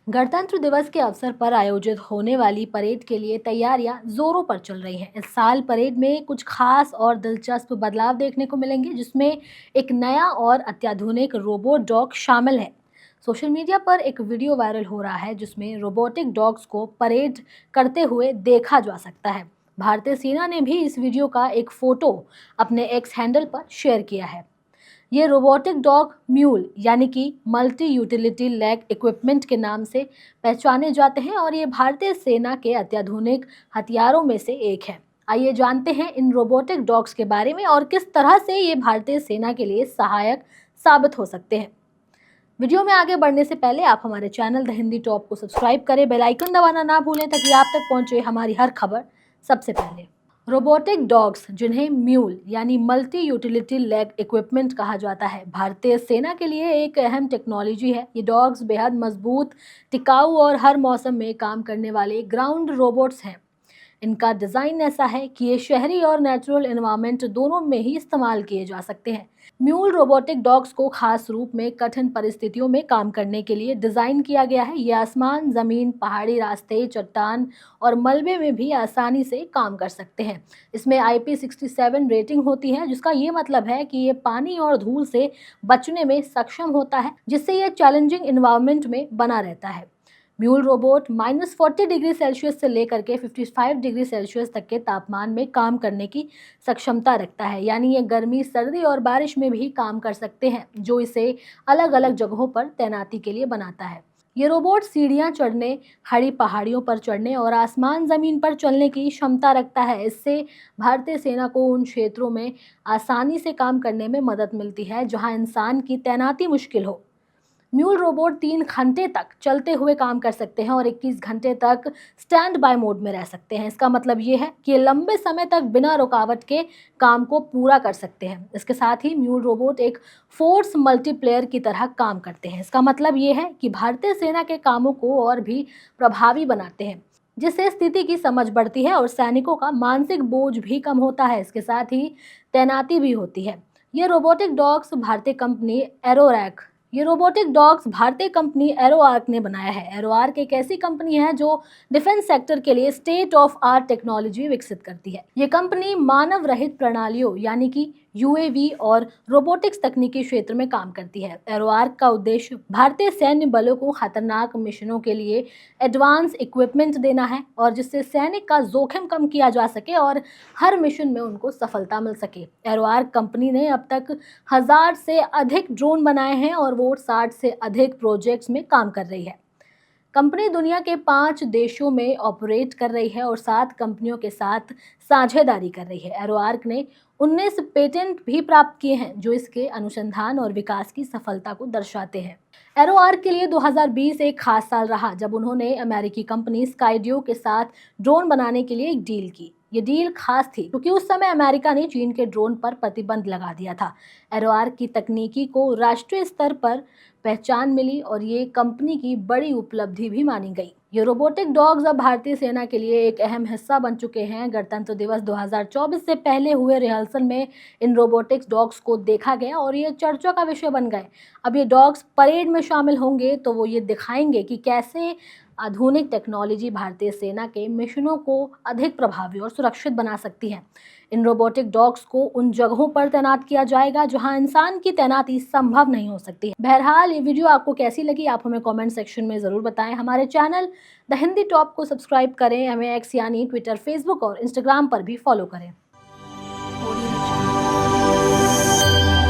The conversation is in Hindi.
गणतंत्र दिवस के अवसर पर आयोजित होने वाली परेड के लिए तैयारियां जोरों पर चल रही हैं। इस साल परेड में कुछ खास और दिलचस्प बदलाव देखने को मिलेंगे, जिसमें एक नया और अत्याधुनिक रोबोट डॉग शामिल है। सोशल मीडिया पर एक वीडियो वायरल हो रहा है जिसमें रोबोटिक डॉग्स को परेड करते हुए देखा जा सकता है। भारतीय सेना ने भी इस वीडियो का एक फोटो अपने एक्स हैंडल पर शेयर किया है। ये रोबोटिक डॉग म्यूल यानी कि मल्टी यूटिलिटी लैग इक्विपमेंट के नाम से पहचाने जाते हैं और ये भारतीय सेना के अत्याधुनिक हथियारों में से एक है। आइए जानते हैं इन रोबोटिक डॉग्स के बारे में और किस तरह से ये भारतीय सेना के लिए सहायक साबित हो सकते हैं। वीडियो में आगे बढ़ने से पहले आप हमारे चैनल द हिंदी टॉप को सब्सक्राइब करें, बेल आइकन दबाना ना भूलें ताकि आप तक पहुंचे हमारी हर खबर सबसे पहले। रोबोटिक डॉग्स, जिन्हें म्यूल यानी मल्टी यूटिलिटी लेग इक्विपमेंट कहा जाता है, भारतीय सेना के लिए एक अहम टेक्नोलॉजी है। ये डॉग्स बेहद मजबूत, टिकाऊ और हर मौसम में काम करने वाले ग्राउंड रोबोट्स हैं। इनका डिज़ाइन ऐसा है कि ये शहरी और नेचुरल एनवायरनमेंट दोनों में ही इस्तेमाल किए जा सकते हैं। म्यूल रोबोटिक डॉग्स को खास रूप में कठिन परिस्थितियों में काम करने के लिए डिज़ाइन किया गया है। ये आसमान, ज़मीन, पहाड़ी रास्ते, चट्टान और मलबे में भी आसानी से काम कर सकते हैं। इसमें IP67 रेटिंग होती है, जिसका ये मतलब है कि ये पानी और धूल से बचने में सक्षम होता है, जिससे ये चैलेंजिंग इन्वायरमेंट में बना रहता है। म्यूल रोबोट -40 डिग्री सेल्सियस से लेकर के 55 डिग्री सेल्सियस तक के तापमान में काम करने की क्षमता रखता है, यानी ये गर्मी, सर्दी और बारिश में भी काम कर सकते हैं, जो इसे अलग अलग जगहों पर तैनाती के लिए बनाता है। ये रोबोट सीढ़ियाँ चढ़ने, खड़ी पहाड़ियों पर चढ़ने और आसमान ज़मीन पर चलने की क्षमता रखता है। इससे भारतीय सेना को उन क्षेत्रों में आसानी से काम करने में मदद मिलती है जहां इंसान की तैनाती मुश्किल हो। म्यूल रोबोट 3 घंटे तक चलते हुए काम कर सकते हैं और 21 घंटे तक स्टैंड बाय मोड में रह सकते हैं। इसका मतलब ये है कि ये लंबे समय तक बिना रुकावट के काम को पूरा कर सकते हैं। इसके साथ ही म्यूल रोबोट एक फोर्स मल्टीप्लेयर की तरह काम करते हैं। इसका मतलब ये है कि भारतीय सेना के कामों को और भी प्रभावी बनाते हैं, जिससे स्थिति की समझ बढ़ती है और सैनिकों का मानसिक बोझ भी कम होता है। इसके साथ ही तैनाती भी होती है। ये रोबोटिक डॉग्स भारतीय कंपनी एरोरैक ये रोबोटिक डॉग्स भारतीय कंपनी एरोआर्क ने बनाया है। एरोआर्क एक ऐसी कंपनी है जो डिफेंस सेक्टर के लिए स्टेट ऑफ आर्ट टेक्नोलॉजी विकसित करती है। ये कंपनी मानव रहित प्रणालियों यानी कि UAV और रोबोटिक्स तकनीकी क्षेत्र में काम करती है। एरोआर्क का उद्देश्य भारतीय सैन्य बलों को खतरनाक मिशनों के लिए एडवांस इक्विपमेंट देना है, और जिससे सैनिक का जोखिम कम किया जा सके और हर मिशन में उनको सफलता मिल सके। एरोआर्क कंपनी ने अब तक 1000 से अधिक ड्रोन बनाए हैं और वो 60 से अधिक प्रोजेक्ट्स में काम कर रही है। कंपनी दुनिया के 5 देशों में ऑपरेट कर रही है और 7 कंपनियों के साथ साझेदारी कर रही है। एरोआर्क ने 19 पेटेंट भी प्राप्त किए हैं, जो इसके अनुसंधान और विकास की सफलता को दर्शाते हैं। एरोआर्क के लिए 2020 एक खास साल रहा, जब उन्होंने अमेरिकी कंपनी स्काईड्यू के साथ ड्रोन बनाने के लिए एक डील की। ये डील खास थी क्योंकि उस समय अमेरिका ने चीन के ड्रोन पर प्रतिबंध लगा दिया था। एरोआर्क की तकनीकी को राष्ट्रीय स्तर पर पहचान मिली और ये कंपनी की बड़ी उपलब्धि भी मानी गई। ये रोबोटिक डॉग्स अब भारतीय सेना के लिए एक अहम हिस्सा बन चुके हैं। गणतंत्र दिवस 2024 से पहले हुए रिहर्सल में इन रोबोटिक्स डॉग्स को देखा गया और ये चर्चा का विषय बन गए। अब ये डॉग्स परेड में शामिल होंगे तो वो ये दिखाएंगे कि कैसे आधुनिक टेक्नोलॉजी भारतीय सेना के मिशनों को अधिक प्रभावी और सुरक्षित बना सकती है। इन रोबोटिक डॉग्स को उन जगहों पर तैनात किया जाएगा जहां इंसान की तैनाती संभव नहीं हो सकती है। बहरहाल, ये वीडियो आपको कैसी लगी, आप हमें कमेंट सेक्शन में ज़रूर बताएं। हमारे चैनल द हिंदी टॉप को सब्सक्राइब करें, हमें एक्स यानी ट्विटर, फेसबुक और इंस्टाग्राम पर भी फॉलो करें।